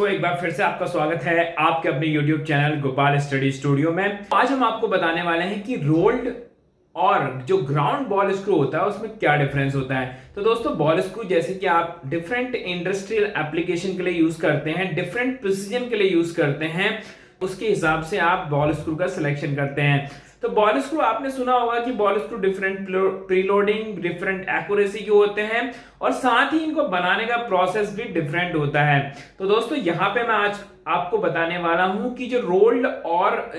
दोस्तों, एक बार फिर से आपका स्वागत है आपके अपने YouTube channel Gopal study studio में। आज हम आपको बताने वाले हैं कि रोल्ड और जो ग्राउंड बॉल स्क्रू होता है उसमें क्या डिफरेंस होता है। तो दोस्तों, बॉल स्क्रू जैसे कि आप डिफरेंट इंडस्ट्रियल एप्लीकेशन के लिए यूज करते हैं, डिफरेंट प्रिसीजन के लिए यूज करते हैं, उसके हिसाब से आप बॉल स्क्रू का सिलेक्शन करते हैं। तो बॉल स्क्रू आपने सुना होगा कि ball screw different preloading, different accuracy के होते हैं और साथ ही इनको बनाने का प्रोसेस भी डिफरेंट होता है। तो दोस्तों, यहाँ पे मैं आज आपको बताने वाला हूं कि जो रोल्ड और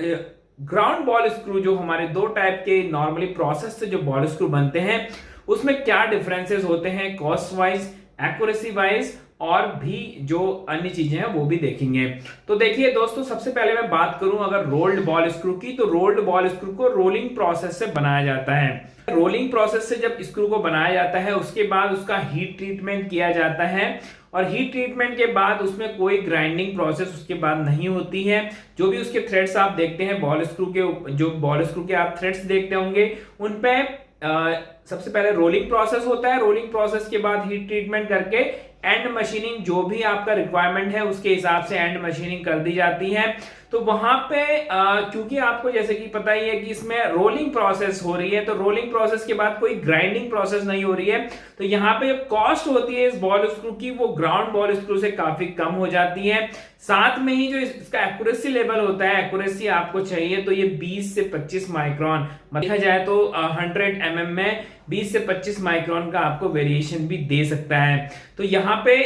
ग्राउंड बॉल स्क्रू, जो हमारे दो टाइप के नॉर्मली प्रोसेस से जो बॉल स्क्रू बनते हैं, उसमें क्या डिफरेंसेस होते हैं कॉस्ट वाइज, एक्यूरेसी वाइज और भी जो अन्य चीजें हैं वो भी देखेंगे। तो देखिए दोस्तों, सबसे पहले मैं बात करूं अगर रोल्ड बॉल स्क्रू की, तो रोल्ड बॉल स्क्रू को रोलिंग प्रोसेस से बनाया जाता है। रोलिंग प्रोसेस से जब स्क्रू को बनाया जाता है उसके बाद उसका हीट ट्रीटमेंट किया जाता है और हीट ट्रीटमेंट के बाद उसमें कोई ग्राइंडिंग प्रोसेस उसके बाद नहीं होती है। जो भी उसके थ्रेड्स आप देखते हैं बॉल स्क्रू के, जो बॉल स्क्रू के आप थ्रेड्स देखते होंगे, उन पे सबसे पहले रोलिंग प्रोसेस होता है। रोलिंग प्रोसेस के बाद हीट ट्रीटमेंट करके एंड मशीनिंग, जो भी आपका रिक्वायरमेंट है उसके हिसाब से एंड मशीनिंग कर दी जाती है। तो वहां पे क्योंकि आपको जैसे कि पता ही है कि इसमें रोलिंग प्रोसेस हो रही है, तो रोलिंग प्रोसेस के बाद कोई ग्राइंडिंग प्रोसेस नहीं हो रही है, तो यहाँ पे जो कॉस्ट होती है इस बॉल स्क्रू की, वो ग्राउंड बॉल स्क्रू से काफी कम हो जाती है। साथ में ही जो इसका एक्यूरेसी लेवल होता है, एक्यूरेसी आपको चाहिए तो ये 20 से 25 माइक्रोन, देखा जाए तो 100 mm में 20 से 25 माइक्रोन का आपको वेरिएशन भी दे सकता है। तो यहाँ पे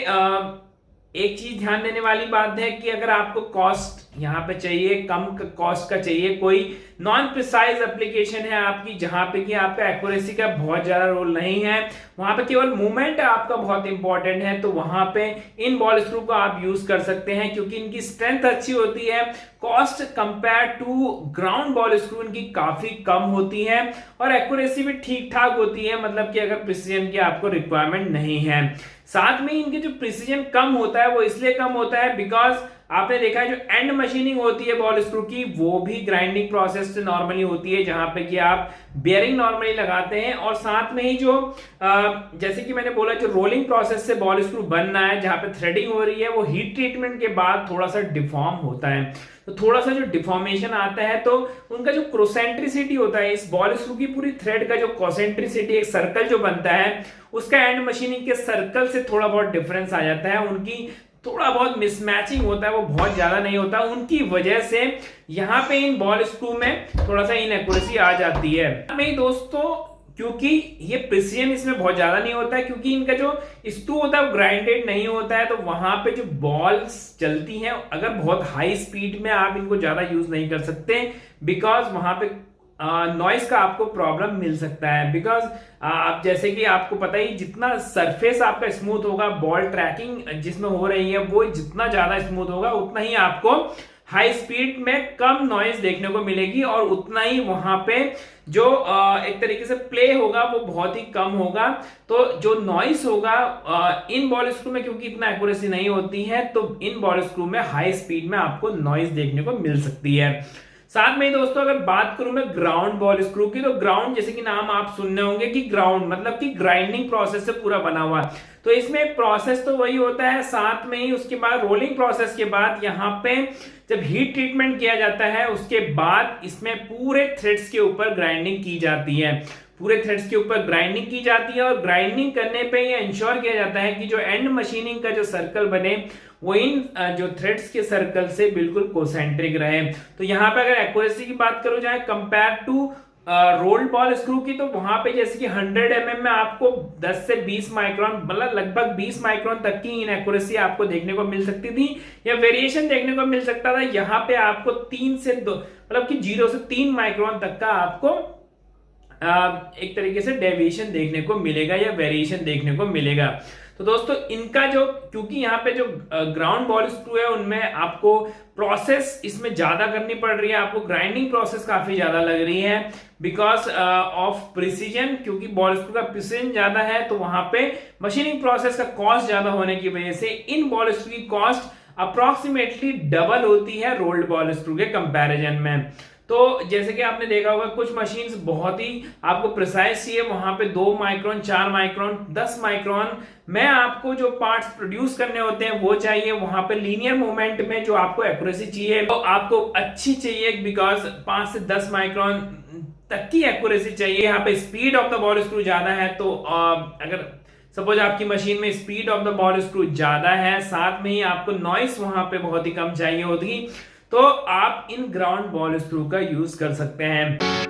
एक चीज ध्यान देने वाली बात है कि अगर आपको कॉस्ट यहाँ पे चाहिए, कम कॉस्ट का चाहिए, कोई नॉन प्रिसाइज एप्लीकेशन है आपकी जहां पे कि आपका एक्यूरेसी का बहुत ज्यादा रोल नहीं है, वहां पे केवल मूवमेंट आपका बहुत इंपॉर्टेंट है, तो वहां पे इन बॉल स्क्रू को आप यूज कर सकते हैं क्योंकि इनकी स्ट्रेंथ अच्छी होती है। Cost compare to ground ball screw इनकी काफी कम होती है और एक्यूरेसी भी ठीक ठाक होती है, मतलब कि अगर प्रिसीजन की आपको रिक्वायरमेंट नहीं है। साथ में इनके जो प्रिसीजन कम होता है वो इसलिए कम होता है बिकॉज आपने देखा है जो एंड मशीनिंग होती है बॉल स्क्रू की, वो भी ग्राइंडिंग प्रोसेस से नॉर्मली होती है, जहां पे कि आप बेयरिंग नॉर्मली लगाते हैं और साथ में ही जो जैसे कि मैंने बोला, जो रोलिंग प्रोसेस से बॉल स्क्रू बनना है, जहां पे थ्रेडिंग हो रही है, वो हीट ट्रीटमेंट के बाद थोड़ा सा डिफॉर्म होता है। तो थोड़ा सा जो डिफॉर्मेशन आता है, तो उनका जो क्रोसेंट्रिसिटी होता है, इस बॉल स्क्रू की पूरी थ्रेड का जो कॉसेंट्रिसिटी, एक सर्कल जो बनता है, उसका एंड मशीनिंग के सर्कल से थोड़ा बहुत डिफरेंस आ जाता है। उनकी थोड़ा बहुत मिसमैचिंग होता है, वो बहुत ज्यादा नहीं होता, उनकी वजह से यहाँ पे इन बॉल स्क्रू में थोड़ा सा इनएक्यूरेसी आ जाती है। मैं दोस्तों, क्योंकि ये प्रिसीजन इसमें बहुत ज्यादा नहीं होता है, क्योंकि इनका जो स्क्रू होता है वो ग्राइंडेड नहीं होता है, तो वहां पे जो बॉल्स चलती हैं, अगर बहुत हाई स्पीड में आप इनको ज्यादा यूज नहीं कर सकते बिकॉज वहां पे नॉइज का आपको प्रॉब्लम मिल सकता है। बिकॉज आप जैसे कि आपको पता ही, जितना सरफेस आपका स्मूथ होगा, बॉल ट्रैकिंग जिसमें हो रही है वो जितना ज्यादा स्मूथ होगा, उतना ही आपको हाई स्पीड में कम नॉइज देखने को मिलेगी और उतना ही वहां पे जो एक तरीके से प्ले होगा वो बहुत ही कम होगा। तो जो नॉइज होगा इन बॉल स्क्रू में, क्योंकि इतना एक्यूरेसी नहीं होती है, तो इन बॉल स्क्रू में हाई स्पीड में आपको नॉइज देखने को मिल सकती है। साथ में ही दोस्तों, अगर बात करूं मैं ग्राउंड बॉल स्क्रू की, तो ग्राउंड जैसे कि नाम आप सुनने होंगे कि ग्राउंड मतलब कि ग्राइंडिंग प्रोसेस से पूरा बना हुआ है, तो इसमें प्रोसेस तो वही होता है। साथ में ही उसके बाद रोलिंग प्रोसेस के बाद यहाँ पे जब हीट ट्रीटमेंट किया जाता है, उसके बाद इसमें पूरे थ्रेड्स के ऊपर ग्राइंडिंग की जाती है, पूरे थ्रेड्स के ऊपर ग्राइंडिंग की जाती है और ग्राइंडिंग करने पे ये इंश्योर किया जाता है कि जो एंड मशीनिंग का जो सर्कल बने वो इन जो थ्रेड्स के सर्कल से बिल्कुल कोसेंट्रिक रहे। तो यहाँ पे अगर एक्यूरेसी की बात करो जाए compare to rolled ball screw की, तो वहां पे जैसे कि 100 mm में आपको 10 से 20 माइक्रोन, मतलब लगभग 20 माइक्रोन तक की इनएक्यूरेसी आपको देखने को मिल सकती थी या वेरिएशन देखने को मिल सकता था। यहाँ पे आपको 3 से 2, मतलब कि 0 से 3 माइक्रोन तक का आपको एक तरीके से डेविएशन देखने को मिलेगा या वेरिएशन देखने को मिलेगा। तो दोस्तों, इनका जो, क्योंकि यहाँ पे जो ग्राउंड बॉल स्क्रू है उनमें आपको प्रोसेस इसमें ज्यादा करनी पड़ रही है, आपको ग्राइंडिंग प्रोसेस काफी ज्यादा लग रही है बिकॉज ऑफ प्रिसीजन, क्योंकि बॉल स्क्रू का प्रिसीजन ज्यादा है, तो वहां पे मशीनिंग प्रोसेस का कॉस्ट ज्यादा होने की वजह से इन बॉल स्क्रू की कॉस्ट अप्रोक्सीमेटली डबल होती है रोल्ड बॉल स्क्रू के कंपैरिजन में। तो जैसे कि आपने देखा होगा कुछ मशीन्स बहुत ही आपको प्रिसाइज चाहिए, वहां पे 2 माइक्रोन, 4 माइक्रोन, 10 माइक्रोन में आपको जो पार्ट्स प्रोड्यूस करने होते हैं वो चाहिए। वहां पे लीनियर मूवमेंट में जो आपको एक्यूरेसी चाहिए वो आपको अच्छी चाहिए, बिकॉज 5 से 10 माइक्रोन तक की एक्यूरेसी चाहिए। यहाँ पे speed of the ball screw ज्यादा है, तो अगर सपोज आपकी मशीन में speed of the ball screw ज्यादा है, साथ में ही आपको नॉइस वहां पे बहुत ही कम चाहिए होगी, तो आप इन ग्राउंड बॉल स्क्रू का यूज कर सकते हैं।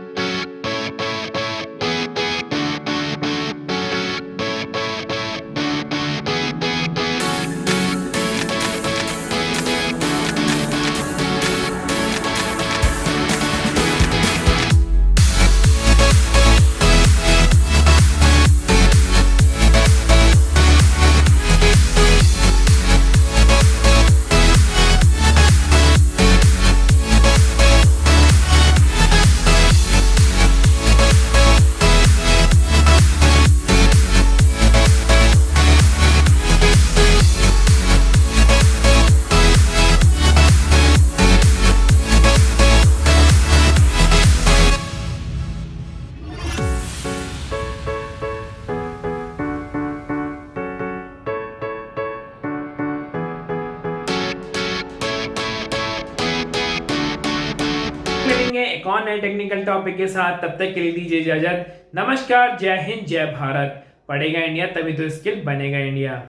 मिलेंगे एक और नए टेक्निकल टॉपिक के साथ, तब तक के लिए दीजिए इजाजत। नमस्कार, जय हिंद, जय भारत। पढ़ेगा इंडिया तभी तो स्किल बनेगा इंडिया।